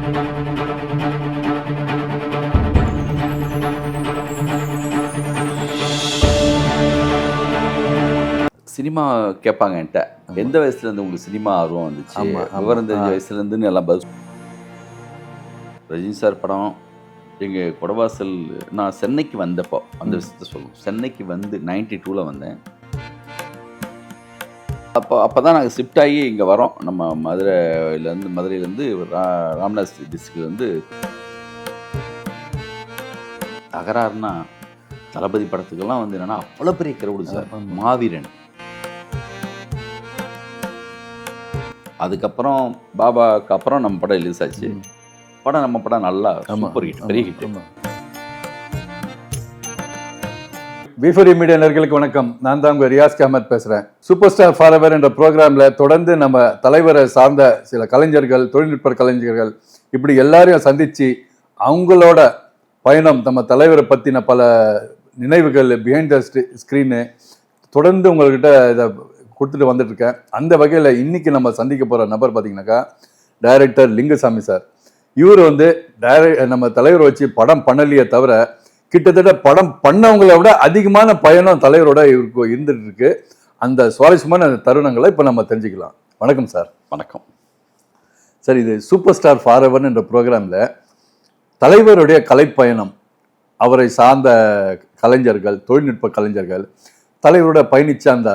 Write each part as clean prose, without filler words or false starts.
Cinema கேட்பாங்க என்கிட்ட. எந்த வயசுலேருந்து உங்களுக்கு சினிமா ஆர்வம் வந்துச்சு? விவரம் தெரிஞ்ச வயசுலேருந்துன்னு எல்லாம் பதில். ரஜினி சார் படம் எங்கள் குடவாசல் நான் சென்னைக்கு வந்தப்போ அந்த விஷயத்த சொல்லணும். சென்னைக்கு வந்து 92ல் வந்தேன். அப்போ தான் நாங்கள் ஷிஃப்ட் ஆகி இங்கே வரோம். நம்ம மதுரையிலேருந்து ராமநாத் டிஸ்ட்ரிக்ட்லேருந்து. தகராறுனா தளபதி படத்துக்கெல்லாம் வந்து என்னென்னா அவ்வளோ பெரிய கிரவுடு சார். மாவீரன், அதுக்கப்புறம் பாபாவுக்கு அப்புறம் நம்ம படம் ரிலீஸ் ஆச்சு. படம் நம்ம படம் நல்லா சூப்பர் ஹிட், பெரிய ஹிட். V4E மீடியா நேயர்களுக்கு வணக்கம். நான் தான் உங்கள் ரியாஸ் அஹமத் பேசுகிறேன். சூப்பர் ஸ்டார் ஃபாரெவர் என்ற ப்ரோக்ராமில் தொடர்ந்து நம்ம தலைவரை சார்ந்த சில கலைஞர்கள், தொழில்நுட்ப கலைஞர்கள் இப்படி எல்லாரையும் சந்தித்து அவங்களோட பயணம், நம்ம தலைவரை பற்றின பல நினைவுகள், பிஹைண்ட் த ஸ்க்ரீனு தொடர்ந்து உங்கள்கிட்ட இதை கொடுத்துட்டு வந்துட்டுருக்கேன். அந்த வகையில் இன்றைக்கி நம்ம சந்திக்க போகிற நபர் பார்த்திங்கனாக்கா டைரக்டர் லிங்குசாமி சார். இவர் வந்து நம்ம தலைவரை வச்சு படம் பண்ணலையே தவிர கிட்டத்தட்ட படம் பண்ணவங்களை விட அதிகமான பயணம் தலைவரோட இவருக்கு இருந்துட்டு இருக்கு. அந்த சுவாரஸ்யமான தருணங்களை இப்போ நம்ம தெரிஞ்சுக்கலாம். வணக்கம் சார். வணக்கம் சார். இது சூப்பர் ஸ்டார் ஃபாரெவர் என்ற ப்ரோக்ராமில் தலைவருடைய கலைப்பயணம், அவரை சார்ந்த கலைஞர்கள், தொழில்நுட்ப கலைஞர்கள், தலைவரோட பயணித்த அந்த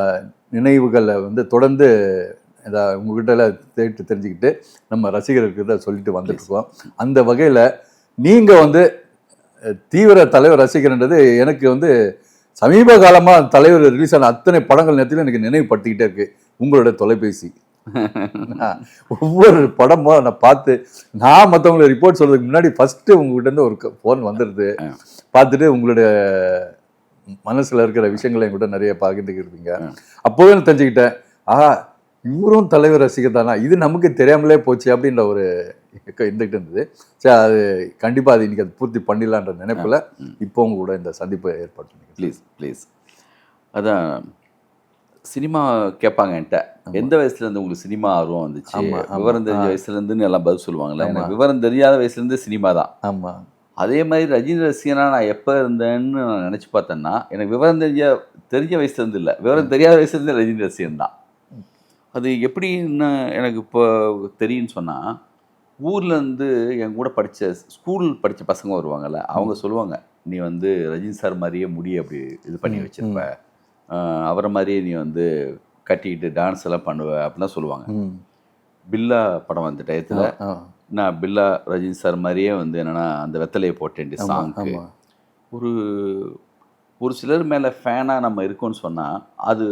நினைவுகளை வந்து தொடர்ந்து இதை உங்ககிட்ட கேட்டு தெரிஞ்சுக்கிட்டு நம்ம ரசிகர்கிட்ட சொல்லிட்டு வந்துட்டுருக்கோம். அந்த வகையில் நீங்கள் வந்து தீவிர தலைவர் ரசிகர்ன்றது எனக்கு வந்து சமீப காலமாக தலைவர் ரிலீஸ் ஆன அத்தனை படங்கள் நேரத்தில் எனக்கு நினைவுபடுத்திக்கிட்டே இருக்குது. உங்களோட தொலைபேசி ஒவ்வொரு படமும் நான் பார்த்து, நான் மற்றவங்களை ரிப்போர்ட் சொல்கிறதுக்கு முன்னாடி ஃபஸ்ட்டு உங்கள்கிட்ட ஒரு ஃபோன் வந்துடுது. பார்த்துட்டு உங்களுடைய மனசில் இருக்கிற விஷயங்களை என்கிட்ட நிறைய பகிர்ந்துக்கிருப்பீங்க. அப்போவே நான் தெரிஞ்சுக்கிட்டேன், இவரும் தலைவர் ரசிகர் தானா, இது நமக்கு தெரியாமலே போச்சு அப்படின்ற ஒரு இருந்துகிட்டு இருந்தது. சரி, அது கண்டிப்பாக அது இன்றைக்கி அது பூர்த்தி பண்ணிடலான்ற நினைப்பில் இப்போ உங்க கூட இந்த சந்திப்பை ஏற்பாடு பண்ணி. ப்ளீஸ். அதான் சினிமா கேட்பாங்க என்கிட்ட. எந்த வயசுலேருந்து உங்களுக்கு சினிமா ஆர்வம் வந்துச்சு? விவரம் தெரிஞ்ச வயசுலேருந்துன்னு எல்லாம் பதில் சொல்லுவாங்கள்ல. எனக்கு விவரம் தெரியாத வயசுலேருந்து சினிமா தான். ஆமாம். அதே மாதிரி ரஜினி ரசிகனாக நான் எப்போ இருந்தேன்னு நான் நினச்சி பார்த்தேன்னா, எனக்கு விவரம் தெரிஞ்ச வயசுலேருந்து இல்லை, விவரம் தெரியாத வயசுலேருந்து ரஜினி ரசிகன் தான். அது எப்படின்னு எனக்கு இப்போ தெரியும்னு சொன்னால், ஊர்லேருந்து என் கூட ஸ்கூல் படித்த பசங்க வருவாங்கள்ல, அவங்க சொல்லுவாங்க, நீ வந்து ரஜினி சார் மாதிரியே முடிய அப்படி இது பண்ணி வச்சுருப்ப, அவரை மாதிரியே நீ வந்து கட்டிக்கிட்டு டான்ஸ் எல்லாம் பண்ணுவ அப்படிலாம் சொல்லுவாங்க. பில்லா படம் வந்த டயத்தில் நான் பில்லா ரஜினி சார் மாதிரியே வந்து என்னென்னா அந்த வெத்தலையை போட்டேன் சாங்க்கு. ஒரு சிலர் மேலே ஃபேனாக நம்ம இருக்கோன்னு சொன்னால், அது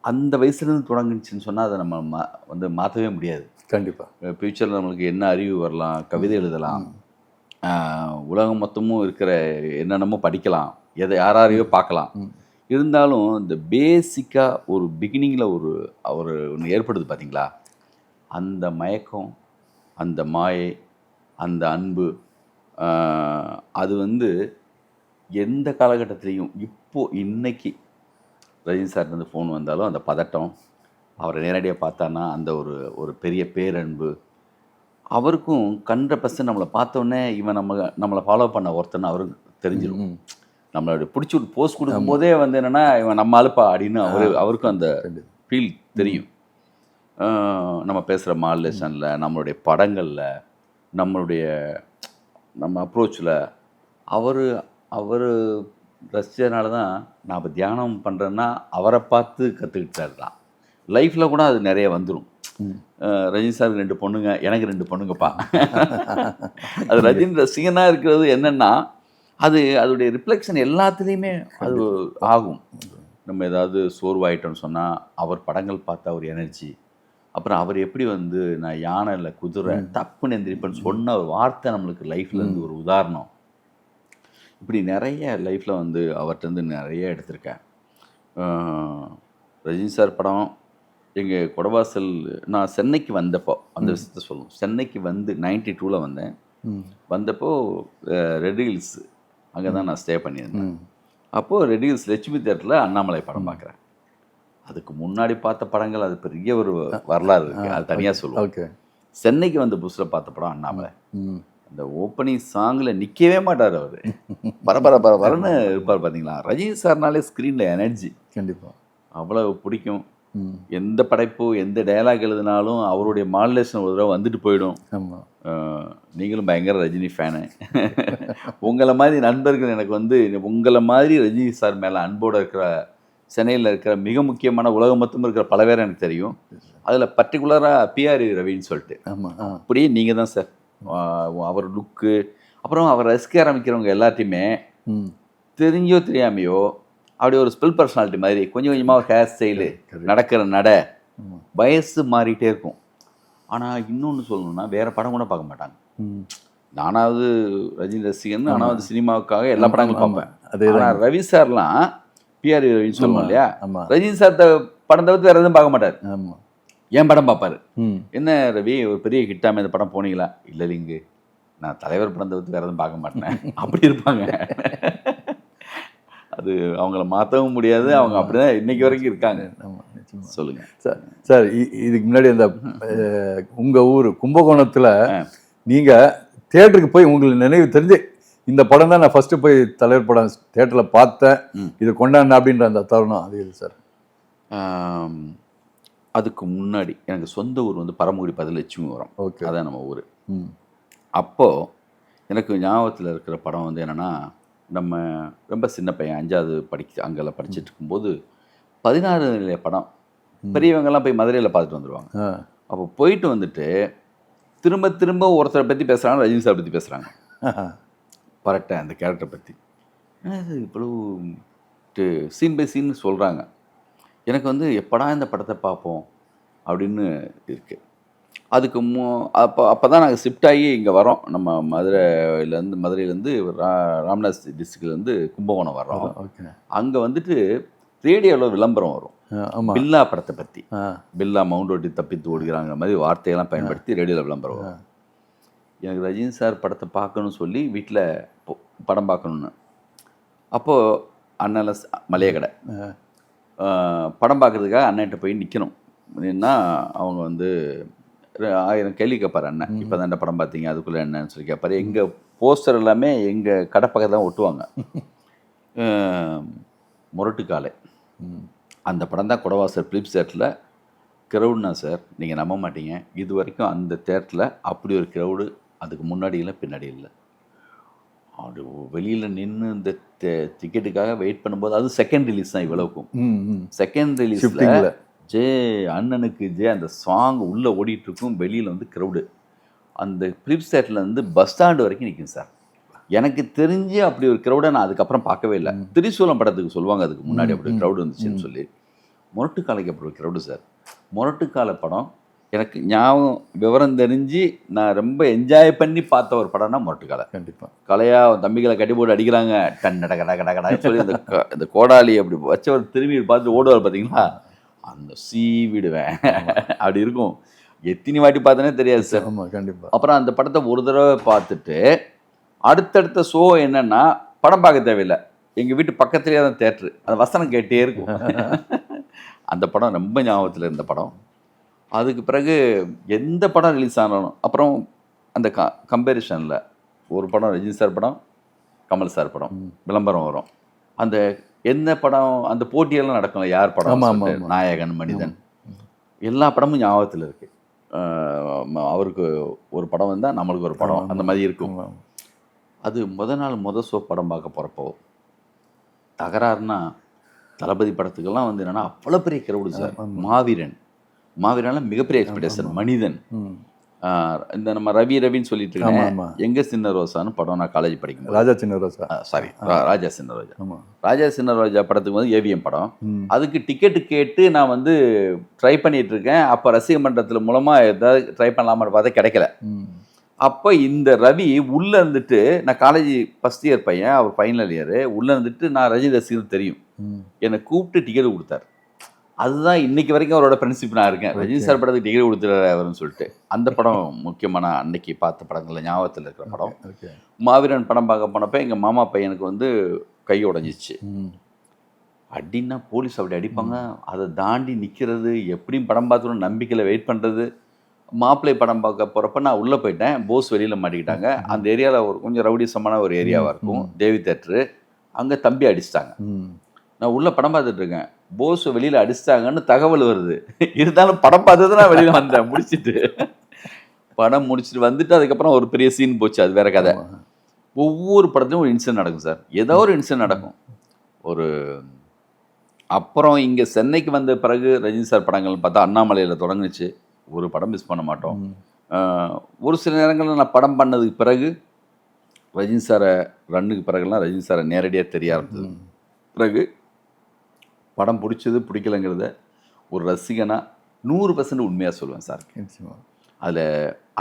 அந்த வயசுலேருந்து தொடங்குச்சுன்னு சொன்னால் அதை நம்ம வந்து மாற்றவே முடியாது. கண்டிப்பாக ஃப்யூச்சரில் நம்மளுக்கு என்ன அறிவு வரலாம், கவிதை எழுதலாம், உலகம் மொத்தமும் இருக்கிற என்னென்னமோ படிக்கலாம், யாரையோ பார்க்கலாம். இருந்தாலும் இந்த பேசிக்காக ஒரு பிகினிங்கில் ஒன்று ஏற்படுது பார்த்தீங்களா, அந்த மயக்கம், அந்த மாயை, அந்த அன்பு, அது வந்து எந்த காலகட்டத்திலையும் இன்னைக்கு ரஜினி சார்லேருந்து ஃபோன் வந்தாலும் அந்த பதட்டம், அவரை நேரடியாக பார்த்தானா அந்த ஒரு பெரிய பேரன்பு, அவருக்கும் 100% நம்மளை பார்த்தோன்னே இவன் நம்மளை ஃபாலோ பண்ண ஒருத்தனை அவருக்கு தெரிஞ்சிடும். நம்மளோட பிடிச்சி ஒரு போஸ்ட் கொடுக்கும் போதே வந்து என்னென்னா இவன் நம்ம அழுப்பா அப்படின்னு அவருக்கும் அந்த ஃபீல் தெரியும். நம்ம பேசுகிற மாடுலேஷனில், நம்மளுடைய படங்களில், நம்ம அப்ரோச்சில் அவர் ரசிச்சதுனால தான் நான் இப்போ தியானம் பண்ணுறேன்னா அவரை பார்த்து கற்றுக்கிட்டாரு தான். லைஃப்பில் கூட அது நிறைய வந்துடும். ரஜினி சாருக்கு 2 பொண்ணுங்க, எனக்கு 2 பொண்ணுங்கப்பா. அது ரஜினி ரசிகனாக இருக்கிறது என்னென்னா, அதோடைய ரிஃப்ளெக்ஷன் எல்லாத்துலேயுமே அது ஆகும். நம்ம ஏதாவது சோர்வாயிட்டோம்னு சொன்னால் அவர் படங்கள் பார்த்தா ஒரு எனர்ஜி, அப்புறம் அவர் எப்படி வந்து நான் யானை இல்லை குதிரை தப்புன்னு எந்திரிப்பேன்னு சொன்ன ஒரு வார்த்தை நம்மளுக்கு லைஃப்லேருந்து ஒரு உதாரணம். இப்படி நிறைய லைஃப்பில் வந்து அவர்கிட்டருந்து நிறைய எடுத்திருக்கேன். ரஜினி சார் படம் எங்கள் குடவாசல் நான் சென்னைக்கு வந்தப்போ அந்த விஷயத்த சொல்லணும். சென்னைக்கு வந்து 92ல் வந்தேன். வந்தப்போ ரெட் ஹில்ஸ் அங்கே தான் நான் ஸ்டே பண்ணியிருந்தேன். அப்போது ரெட் ஹில்ஸ் லட்சுமி தியேட்டரில் அண்ணாமலை படம் பார்க்குறேன். அதுக்கு முன்னாடி பார்த்த படங்கள் அது பெரிய ஒரு வரலாறு இருக்குது, அது தனியாக சொல்லுவோம். ஓகே. சென்னைக்கு வந்த புதுசில் பார்த்த படம் அண்ணாமலை. ம். அந்த ஓப்பனிங் சாங்கில் நிற்கவே மாட்டார் அவர். பரபரன்னு இருப்பார் பார்த்தீங்களா. ரஜினி சார்னாலே ஸ்க்ரீனில் எனர்ஜி கண்டிப்பாக அவ்வளோ பிடிக்கும். எந்த படைப்பு எந்த டைலாக் எழுதினாலும் அவருடைய மாடுலேஷன் ஒரு தடவை வந்துட்டு போயிடும். ஆமாம். நீங்களும் பயங்கர ரஜினி ஃபேனு. உங்களை மாதிரி நண்பர்கள் எனக்கு வந்து உங்களை மாதிரி ரஜினி சார் மேலே அன்போடு இருக்கிற சென்னையில் இருக்கிற மிக முக்கியமான உலகம் மொத்தம் இருக்கிற பல பேர் எனக்கு தெரியும். அதில் பர்டிகுலராக பிஆர் ரவின்னு சொல்லிட்டு. ஆமாம். அப்படியே நீங்கள் தான் சார். அவர் லுக்கு அப்புறம் அவர் ரசிக்க ஆரம்பிக்கிறவங்க எல்லாத்தையுமே தெரிஞ்சோ தெரியாமையோ அப்படி ஒரு ஸ்பெல் பர்சனாலிட்டி மாதிரி கொஞ்சம் கொஞ்சமாக ஹேர் ஸ்டைலு நடக்கிற நடை வயசு மாறிட்டே இருக்கும். ஆனால் இன்னொன்று சொல்லணும்னா வேறு படம் கூட பார்க்க மாட்டாங்க. நானாவது ரஜினி ரசிகன், நானாவது சினிமாவுக்காக எல்லா படங்களும் பார்ப்பேன். ஆனால் ரவி சார்லாம் பிஆர் ரவின்னு சொல்லணும் இல்லையா, ரஜினி சார் படம் தவிர்த்து வேறு எதுவும் பார்க்க மாட்டார். என் படம் பார்ப்பாரு. என்ன ரவி ஒரு பெரிய ஹிட்டாமல் இந்த படம் போனீங்களா? இல்லை இல்லைங்க, நான் தலைவர் படம் தவிர்த்து வேறு எதுவும் பார்க்க மாட்டேன். அப்படி இருப்பாங்க. அது அவங்கள மாற்றவும் முடியாது. அவங்க அப்படிதான் இன்னைக்கு வரைக்கும் இருக்காங்க. சொல்லுங்க சார். சார் இதுக்கு முன்னாடி அந்த உங்கள் ஊர் கும்பகோணத்தில் நீங்கள் தியேட்டருக்கு போய் உங்களுக்கு நினைவு தெரிஞ்சு இந்த படம் தான் நான் ஃபஸ்ட்டு போய் தலைவர் படம் தியேட்டரில் பார்த்தேன், இது கொண்டாடின அப்படின்ற அந்த தருணம் அது இது சார்? அதுக்கு முன்னாடி எனக்கு சொந்த ஊர் வந்து பரமக்குடி பதிலட்சுமி வரும். ஓகே, அதான் நம்ம ஊர். அப்போது எனக்கு ஞாபகத்தில் இருக்கிற படம் வந்து என்னென்னா, நம்ம ரொம்ப சின்ன பையன் 5வது அங்கெல்லாம் படிச்சுட்டு இருக்கும்போது 16 நிலைய படம் பெரியவங்கெல்லாம் போய் மதுரையில் பார்த்துட்டு வந்துடுவாங்க. அப்போ போயிட்டு வந்துட்டு திரும்ப திரும்ப ஒருத்தரை பற்றி பேசுகிறாங்க, ரஜினி சார் பற்றி பேசுகிறாங்க. பரட்டேன் அந்த கேரக்டரை பற்றி. அது இவ்வளோ சீன் பை சீன் சொல்கிறாங்க. எனக்கு வந்து எப்படா இந்த படத்தை பார்ப்போம் அப்படின்னு இருக்குது. அதுக்கு அப்போ தான் நாங்கள் ஷிஃப்ட் ஆகி இங்கே வரோம். நம்ம மதுரையிலேருந்து ராமநாத் டிஸ்ட்ரிக்ட்லேருந்து கும்பகோணம் வர்றோம். அங்கே வந்துட்டு ரேடியோவில் விளம்பரம் வரும். பில்லா படத்தை பற்றி. பில்லா மவுண்ட் ஓட்டி தப்பித்து ஓடுகிறாங்கிற மாதிரி வார்த்தையெல்லாம் பயன்படுத்தி ரேடியோவில் விளம்பரம் வரும். எனக்கு ரஜினி சார் படத்தை பார்க்கணும்னு சொல்லி வீட்டில் படம் பார்க்கணுன்னு. அப்போது அண்ணன் மளிகை கடை படம் பார்க்குறதுக்காக அண்ணன்கிட்ட போய் நிற்கணும். ஏன்னா அவங்க வந்து 1000 கேள்வி கேட்பார் அண்ணன். இப்போ தான் படம் பார்த்தீங்க, அதுக்குள்ளே என்னன்னு சொல்லி கேட்பார். எங்கள் போஸ்டர் எல்லாமே எங்கள் கடை பக்கத்தில் தான் ஒட்டுவாங்க. முரட்டுக்காலை அந்த படம் தான் குடவாசல் பிலிப்ஸ் தேட்டரில் க்ரௌடுனா சார் நீங்கள் நம்ப மாட்டீங்க, இது வரைக்கும் அந்த தேட்டரில் அப்படி ஒரு க்ரௌடு அதுக்கு முன்னாடி இல்லை பின்னாடி இல்லை. அப்படி வெளியில் நின்று இந்த டிக்கெட்டுக்காக வெயிட் பண்ணும்போது அது செகண்ட் ரிலீஸ் தான் இவ்வளவுக்கும். செகண்ட் ரிலீஸில் அண்ணனுக்கு அந்த சாங் உள்ளே ஓடிட்டுருக்கும், வெளியில் வந்து க்ரௌடு அந்த பிலிப்ஸ் தேட்டர்லேருந்து பஸ் ஸ்டாண்டு வரைக்கும் நிற்கும் சார். எனக்கு தெரிஞ்சு அப்படி ஒரு க்ரௌடை நான் அதுக்கப்புறம் பார்க்கவே இல்லை. திரிசூலம் படத்துக்கு சொல்லுவாங்க அதுக்கு முன்னாடி அப்படி க்ரௌடு வந்துச்சுன்னு சொல்லி. முரட்டுக்காலைக்கு அப்படி ஒரு க்ரௌடு சார். முரட்டுக்காலை படம் எனக்கு ஞாபகம் விவரம் தெரிஞ்சு நான் ரொம்ப என்ஜாய் பண்ணி பார்த்த ஒரு படம்னா முரட்டுக்காலை. கண்டிப்பாக கலையாக தம்பிகளை கட்டி போட்டு அடிக்கிறாங்க, டன்னட கட கட கடை சொல்லி அந்த கோடாலி அப்படி வச்சவர் திரும்பி பார்த்துட்டு ஓடுவார் பார்த்தீங்களா, அந்த விடுவேன் அப்படி இருக்கும். எத்தனை வாட்டி பார்த்தேனே தெரியாது சார். கண்டிப்பாக. அப்புறம் அந்த படத்தை ஒரு தடவை பார்த்துட்டு அடுத்தடுத்த ஷோ என்னன்னா படம் பார்க்க தேவையில்லை, எங்கள் வீட்டு பக்கத்துலேயே தான் தேட்ரு, அந்த வசனம் கேட்டே இருக்கும். அந்த படம் ரொம்ப ஞாபகத்தில் இருந்த படம். அதுக்கு பிறகு எந்த படம் ரிலீஸ் ஆனாலும் அப்புறம் அந்த கம்பேரிஷனில் ஒரு படம் ரஜினி சார் படம், கமல் சார் படம் விளம்பரம் வரும். அந்த என்ன படம் அந்த போட்டியெல்லாம் நடக்கும்ல, யார் படம், நாயகன், மனிதன், எல்லா படமும் ஞாபகத்தில் இருக்குது. அவருக்கு ஒரு படம் வந்தால் நம்மளுக்கு ஒரு படம், அந்த மாதிரி இருக்கும். அது முத ஷோ படம் பார்க்க போகிறப்போ தகராறுனா தளபதி படத்துக்கெல்லாம் வந்து என்னென்னா அவ்வளோ பெரிய கிரவுடு சார். மாவீரன்லாம் மிகப்பெரிய எக்ஸ்பெக்டேஷன். மனிதன், இந்த நம்ம ரவின்னு சொல்லிட்டு இருக்கேன், எங்க சின்ன ரோசான்னு படம் நான் காலேஜ் படிக்கும் ராஜா சின்ன ரோஜா படத்துக்கு வந்து ஏவிஎம் படம். அதுக்கு டிக்கெட்டு கேட்டு நான் வந்து ட்ரை பண்ணிட்டு இருக்கேன். அப்போ ரசிக மன்றத்தில் மூலமாக ஏதாவது ட்ரை பண்ணலாமான்னு பார்த்தா கிடைக்கல. அப்போ இந்த ரவி உள்ளே இருந்துட்டு, நான் காலேஜ் ஃபஸ்ட் இயர் பையன், அவர் ஃபைனல் இயரு, உள்ளே இருந்துட்டு நான் ரஜினி ரசிகர் தெரியும், என்னை கூப்பிட்டு டிக்கெட் கொடுத்தாரு. அதுதான் இன்னைக்கு வரைக்கும் அவரோட ஃப்ரெண்ட்ஷிப் நான் இருக்கேன். ரஜினி சார் படத்துக்கு டிக்கெட் கொடுத்துறாரு அவருன்னு சொல்லிட்டு. அந்த படம் முக்கியமான அன்னைக்கு பார்த்த படங்களில் ஞாபகத்தில் இருக்கிற படம். மாவீரன் படம் பார்க்க போனப்போ எங்கள் மாமா பையனுக்கு வந்து கை உடஞ்சிச்சு. அடின்னா போலீஸ் அப்படி அடிப்பாங்க, அதை தாண்டி நிற்கிறது, எப்படியும் படம் பார்த்துட்டு நம்பிக்கையில் வெயிட் பண்ணுறது. மாப்பிள்ளை படம் பார்க்க போகிறப்ப நான் உள்ளே போயிட்டேன். போஸ் வெளியில் மாட்டிக்கிட்டாங்க. அந்த ஏரியாவில் ஒரு கொஞ்சம் ரவுடிசமான ஒரு ஏரியாவாக இருக்கும். தேவி தேட்டரு. அங்கே தம்பி அடிச்சிட்டாங்க. நான் உள்ளே படம் பார்த்துட்டு இருக்கேன். போஸ் வெளியில் அடிச்சிட்டாங்கன்னு தகவல் வருது. இருந்தாலும் படம் பார்த்து தான் நான் வெளியில் வந்தேன் முடிச்சுட்டு. படம் முடிச்சுட்டு வந்துட்டு அதுக்கப்புறம் ஒரு பெரிய சீன் போச்சு. அது வேற கதை. ஒவ்வொரு படத்துலையும் ஒரு இன்சிடென்ட் நடக்கும் சார். ஏதோ ஒரு இன்சிடென்ட் நடக்கும். ஒரு அப்புறம் இங்கே சென்னைக்கு வந்த பிறகு ரஜினி சார் படங்கள்னு பார்த்தா அண்ணாமலையில் தொடங்குச்சு. ஒரு படம் மிஸ் பண்ண மாட்டோம். ஒரு சில நேரங்களில் நான் படம் பண்ணதுக்கு பிறகு ரஜினி சாரை ரன்னுக்கு பிறகுலாம் ரஜினி சாரை நேரடியாக தெரிய ஆரம்பிச்சது. பிறகு படம் பிடிச்சது பிடிக்கலைங்கிறத ஒரு ரசிகனாக 100% உண்மையாக சொல்லுவேன் சார். அதில்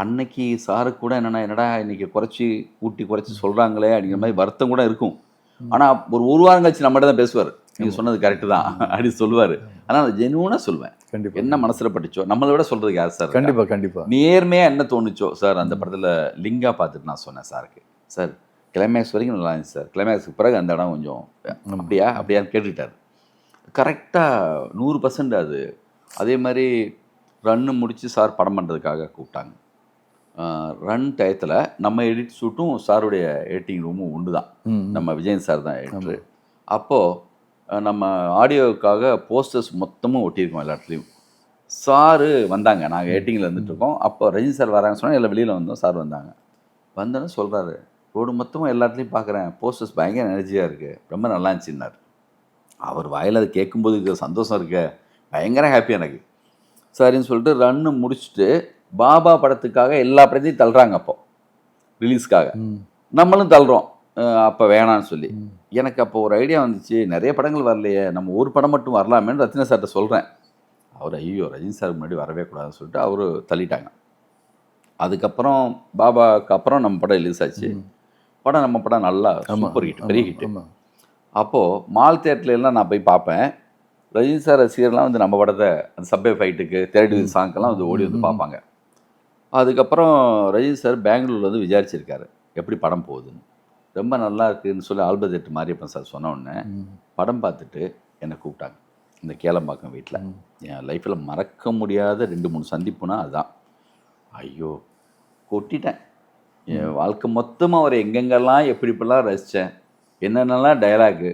அன்னைக்கு சாருக்கு கூட என்னடா இன்னைக்கு குறைச்சி சொல்கிறாங்களே அப்படிங்கிற மாதிரி வருத்தம் கூட இருக்கும். ஆனால் ஒரு வாரம் கழிச்சு நம்மகிட்ட தான் பேசுவார். நீங்கள் சொன்னது கரெக்டு தான் அப்படி சொல்லுவார். ஆனால் அதை ஜெனுவனாக சொல்வேன். கண்டிப்பாக என்ன மனசில் பட்டுச்சோ நம்மளை விட சொல்கிறதுக்கு யார் சார்? கண்டிப்பாக நேர்மையாக என்ன தோணுச்சோ சார். அந்த படத்தில் லிங்கா பார்த்துட்டு நான் சொன்னேன் சாருக்கு, சார் கிளைமேக்ஸ் வரைக்கும் நல்லா இருந்துச்சு சார், கிளைமேக்ஸுக்கு பிறகு அந்த இடம் கொஞ்சம் அப்படியான்னு கேட்டுக்கிட்டார். கரெக்டாக 100% அது. அதே மாதிரி ரன்னு முடித்து சார் படம் பண்ணுறதுக்காக கூப்பிட்டாங்க. ரன் டயத்தில் நம்ம எடிட் ஷூட்டும் சாருடைய எடிட்டிங் ரூமும் ஒன்று தான். நம்ம விஜயன் சார் தான் எடிட்ரு. அப்போது நம்ம ஆடியோவுக்காக போஸ்டர்ஸ் மொத்தமும் ஒட்டியிருக்கோம் எல்லா இடத்துலையும். சாரு வந்தாங்க. நாங்கள் எடிட்டிங்கில் இருந்துகிட்ருக்கோம். அப்போ ரஜினி சார் வராங்கன்னு சொன்னால் எல்லாம் வெளியில் வந்தோம். சார் வந்தாங்க. வந்தோன்னு சொல்கிறாரு, ரோடு மொத்தமும் எல்லா இடத்துலையும் பார்க்குறேன், போஸ்டர்ஸ் பயங்கர எனர்ஜியாக இருக்குது, ரொம்ப நல்லா இருந்துச்சுன்னார். அவர் வாயில் அதை கேட்கும்போது இருக்கிற சந்தோஷம் இருக்க பயங்கர ஹாப்பி எனக்கு. சரின்னு சொல்லிட்டு ரன்னு முடிச்சுட்டு பாபா படத்துக்காக எல்லா படத்தையும் தள்ளுறாங்க. அப்போ ரிலீஸ்க்காக நம்மளும் தள்ளுறோம். அப்போ வேணான்னு சொல்லி எனக்கு அப்போ ஒரு ஐடியா வந்துச்சு, நிறைய படங்கள் வரலையே, நம்ம ஒரு படம் மட்டும் வரலாமேன்னு ரத்ன சார்கிட்ட சொல்கிறேன். அவர் ஐயோ ரஜினி சாருக்கு முன்னாடி வரவே கூடாதுன்னு சொல்லிட்டு அவர் தள்ளிட்டாங்க. அதுக்கப்புறம் பாபாவுக்கு அப்புறம் நம்ம படம் ரிலீஸ் ஆச்சு. படம் நம்ம படம் நல்லா சூப்பர் ஹிட், பெரிய ஹிட். அப்போது மால் தேட்டர்லாம் நான் போய் பார்ப்பேன். ரஜினி சார் ரசிகர்லாம் வந்து நம்ம படத்தை அந்த சப்வே ஃபைட்டுக்கு தேர்ட் சாங்க்கெல்லாம் வந்து ஓடி வந்து பார்ப்பாங்க. அதுக்கப்புறம் ரஜினி சார் பெங்களூரில் வந்து விசாரிச்சிருக்காரு எப்படி படம் போகுதுன்னு. ரொம்ப நல்லா இருக்குதுன்னு சொல்லி ஆல்பத்தெட்டு மாரியப்பன் சார் சொன்ன உடனே படம் பார்த்துட்டு என்னை கூப்பிட்டாங்க இந்த கேளம்பாக்கம் வீட்டில். என் லைஃப்பில் மறக்க முடியாத 2-3 சந்திப்புனா அதுதான். ஐயோ கொட்டிட்டேன். என் வாழ்க்கை மொத்தமாக அவர் எங்கெங்கெல்லாம் எப்படிப்பெல்லாம் ரசித்தேன், என்னென்னலாம் டைலாகு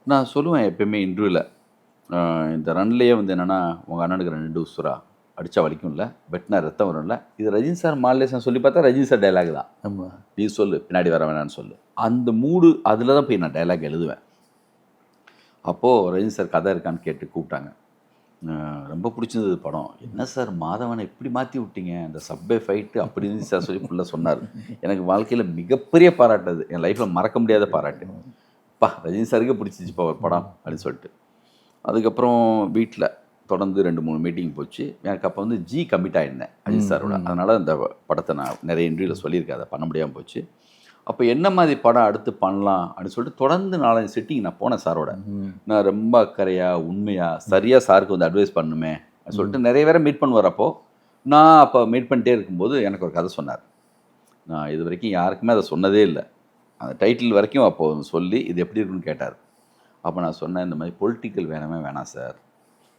நான் சொல்லுவேன் எப்பயுமே இன்டர்வியூவில். இந்த ரன்லேயே வந்து என்னென்னா, உங்கள் அண்ணனுக்கு 2 உசுரா அடித்தா வலிக்கும்ல, வெட்டினா ரத்தம் வரும்ல, இது ரஜினி சார் மாடலேஷன் சொல்லி பார்த்தா ரஜினி சார் டைலாக் தான். ஆமாம், நீ சொல்லு பின்னாடி வர வேணான்னு சொல்லு. அந்த மூடு அதில் தான் போய் நான் டைலாக் எழுதுவேன். அப்போது ரஜினி சார் கதை இருக்கான்னு கேட்டு கூப்பிட்டாங்க. ரொம்ப பிடிச்சிருந்தது படம். என்ன சார் மாதவனை இப்படி மாற்றி விட்டீங்க, அந்த சப்வே ஃபைட்டு அப்படி இருந்துச்சு சார் சொல்லி ஃபுல்லாக சொன்னார். எனக்கு வாழ்க்கையில் மிகப்பெரிய பாராட்டு அது, என் லைஃப்பில் மறக்க முடியாத பாராட்டு. ரஜினி சாருக்கே பிடிச்சிச்சுப்பா ஒரு படம் அப்படின்னு சொல்லிட்டு. அதுக்கப்புறம் வீட்டில் தொடர்ந்து 2-3 மீட்டிங் போச்சு. எனக்கு அப்போ வந்து கமிட் ஆகிருந்தேன் அஜித் சாரோட. அதனால் அந்த படத்தை நான் நிறைய இன்டர்வியூவில் சொல்லியிருக்கேன், அதை பண்ண முடியாமல் போச்சு. அப்போ என்ன மாதிரி படம் அடுத்து பண்ணலாம் அப்படின்னு சொல்லிட்டு தொடர்ந்து 4-5 செட்டிங் நான் போனேன் சாரோட. நான் ரொம்ப அக்கறையாக உண்மையாக சரியாக சாருக்கு வந்து அட்வைஸ் பண்ணுமே அப்படின்னு சொல்லிட்டு நிறைய பேரை மீட் பண்ணுவார். அப்போது நான் அப்போ மீட் பண்ணிட்டே இருக்கும்போது எனக்கு ஒரு கதை சொன்னார். நான் இது வரைக்கும் யாருக்குமே அதை சொன்னதே இல்லை. அந்த டைட்டில் வரைக்கும் அப்போது சொல்லி இது எப்படி இருக்குன்னு கேட்டார். அப்போ நான் சொன்னேன், இந்த மாதிரி பொலிட்டிக்கல் வேணாம் சார்,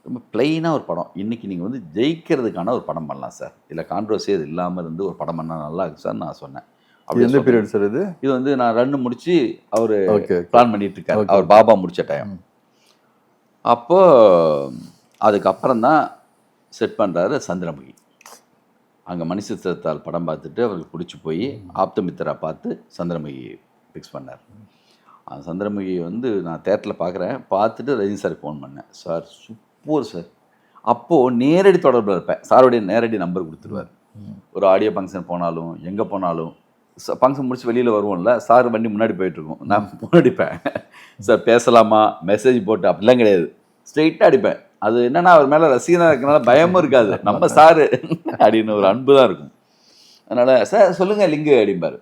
ரொம்ப பிளெயினாக ஒரு படம், இன்றைக்கி நீங்கள் வந்து ஜெயிக்கிறதுக்கான ஒரு படம் பண்ணலாம் சார், இதில் கான்ட்ரவர்சி அது இல்லாமல் இருந்து ஒரு படம் பண்ணால் நல்லா இருக்கு சார் நான் சொன்னேன். அப்படி எந்த பீரியட் சார் இது வந்து நான் ரன்னு முடித்து அவர் பிளான் பண்ணிட்டு இருக்காரு, அவர் பாபா முடித்த டைம். அப்போது அதுக்கப்புறம் தான் செட் பண்ணுறாரு சந்திரமுகி. அங்கே மணிச்சித்திரத்தால் படம் பார்த்துட்டு அவருக்கு பிடிச்சி போய் ஆப்தமித்திரா பார்த்து சந்திரமுகி ஃபிக்ஸ் பண்ணார். அந்த சந்திரமுகி வந்து நான் தேட்டரில் பார்த்துட்டு ரஜினி சாருக்கு ஃபோன் பண்ணேன். Sir super sir. அப்போது நேரடி தொடர்பில் இருப்பேன், சாருடைய நேரடி நம்பர் கொடுத்துருவார். ஒரு ஆடியோ ஃபங்க்ஷன் போனாலும் எங்கே போனாலும், ஃபங்க்ஷன் முடிச்சு வெளியில் வருவோம்ல, சார் வண்டி முன்னாடி போயிட்டுருக்கோம், நான் ஃபோன் அடிப்பேன். சார் பேசலாமா, மெசேஜ் போட்டு அப்படிலாம் கிடையாது, ஸ்ட்ரெயிட்டாக அடிப்பேன். அது என்னென்னா அவர் மேலே ரசிகனாக இருக்கிறனால பயமும் இருக்காது, நம்ம சாரு அப்படின்னு ஒரு அன்பு தான் இருக்கும். அதனால் சார் சொல்லுங்கள் லிங்கு அப்படிம்பார்.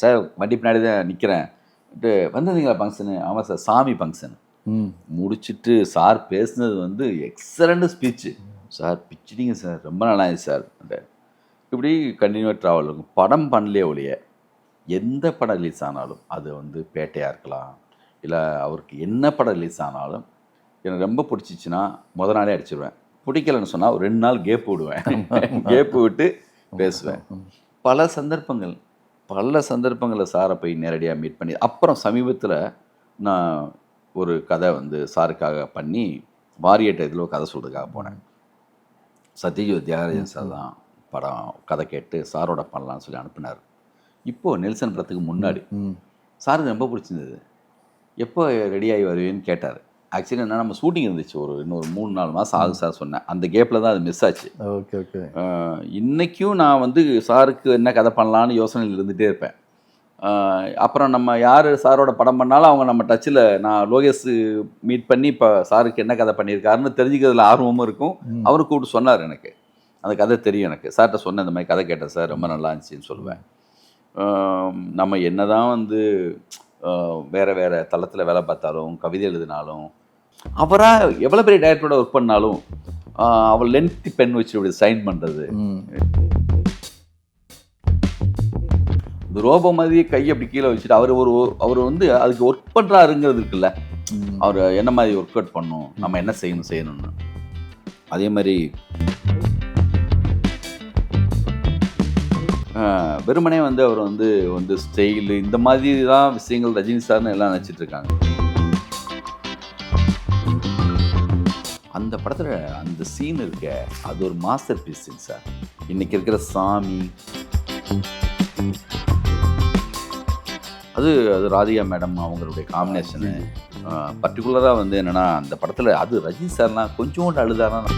சார் வண்டி பின்னாடி தான் நிற்கிறேன், வந்ததுங்களா ஃபங்க்ஷனு? ஆமாம் சார், சாமி ஃபங்க்ஷன் முடிச்சுட்டு சார் பேசுனது வந்து எக்ஸலண்ட் ஸ்பீச்சு சார், பிச்சிட்டிங்க சார், ரொம்ப நல்லா இருந்துச்சு சார். இப்படி கண்டினியூவாக ட்ராவல் இருக்கும். படம் பண்ணலையே ஒழிய எந்த படம் ரிலீஸ் ஆனாலும், அது வந்து பேட்டையாக இருக்கலாம், இல்லை அவருக்கு என்ன படம் ரிலீஸ் ஆனாலும் எனக்கு ரொம்ப பிடிச்சிச்சின்னா முத நாளே அடிச்சிடுவேன். பிடிக்கலன்னு சொன்னால் ஒரு 2 நாள் கேப் விடுவேன். கேப்பு விட்டு பேசுவேன். பல சந்தர்ப்பங்களில் சாரை போய் நேரடியாக மீட் பண்ணி, அப்புறம் சமீபத்தில் நான் ஒரு கதை வந்து சாருக்காக பண்ணி வாரியட்ட இதில் கதை சொல்கிறதுக்காக போனேன். சத்யஜித் தியாகராஜன் சார் தான் படம் கதை கேட்டு சாரோட பண்ணலான்னு சொல்லி அனுப்பினார். இப்போது நெல்சன் படத்துக்கு முன்னாடி சாருக்கு ரொம்ப பிடிச்சிருந்தது. எப்போ ரெடியாகி வருவேன்னு கேட்டார். ஆக்சுவலி என்ன, நம்ம ஷூட்டிங் இருந்துச்சு, இன்னொரு 3-4 மாதம் ஆகும் சார் சொன்னேன். அந்த கேப்பில் தான் அது மிஸ் ஆச்சு. Okay okay. இன்றைக்கும் நான் வந்து சாருக்கு என்ன கதை பண்ணலான்னு யோசனையில் இருந்துகிட்டே இருப்பேன். அப்புறம் நம்ம யார் சாரோட படம் பண்ணாலும் அவங்க நம்ம டச்சில், நான் லோகேஷ் மீட் பண்ணி இப்போ சாருக்கு என்ன கதை பண்ணியிருக்காருன்னு தெரிஞ்சுக்கிறதுல ஆர்வமும் இருக்கும். அவரு கூப்பிட்டு சொன்னார், எனக்கு அந்த கதை தெரியும். எனக்கு சார்கிட்ட சொன்னேன், இந்த மாதிரி கதை கேட்டேன் சார், ரொம்ப நல்லா இருந்துச்சின்னு சொல்லுவேன். நம்ம என்ன தான் வந்து வேறு தளத்தில் வேலை பார்த்தாலும், கவிதை எழுதினாலும், அவராக எவ்வளோ பெரிய டைரக்டரோட ஒர்க் பண்ணாலும் அவள் லென்த்தி பென் வச்சு இப்படி சைன் பண்ணுறது, இந்த ரோபோ மாதிரி கையை அப்படி கீழே வச்சுட்டு அவர் வந்து அதுக்கு ஒர்க் பண்ணுறாருங்கிறது இருக்குல்ல, அவர் என்ன மாதிரி ஒர்க் அவுட் பண்ணணும், நம்ம என்ன செய்யணும்னு. அதே மாதிரி வெறுமனே வந்து அவர் வந்து ஸ்டைலு இந்த மாதிரி தான் விஷயங்கள் ரஜினி சார்னு எல்லாம் நினச்சிட்டு இருக்காங்க. அந்த படத்தில் அந்த சீன் இருக்க, அது ஒரு மாஸ்டர் பீஸுங்க சார். இன்றைக்கி இருக்கிற சாமி, அது ராதிகா மேடம் அவங்களுடைய காம்பினேஷனு பர்டிகுலராக வந்து என்னென்னா, அந்த படத்தில் அது ரஜினி சார்லாம் கொஞ்சோண்டு அழுதாராம்.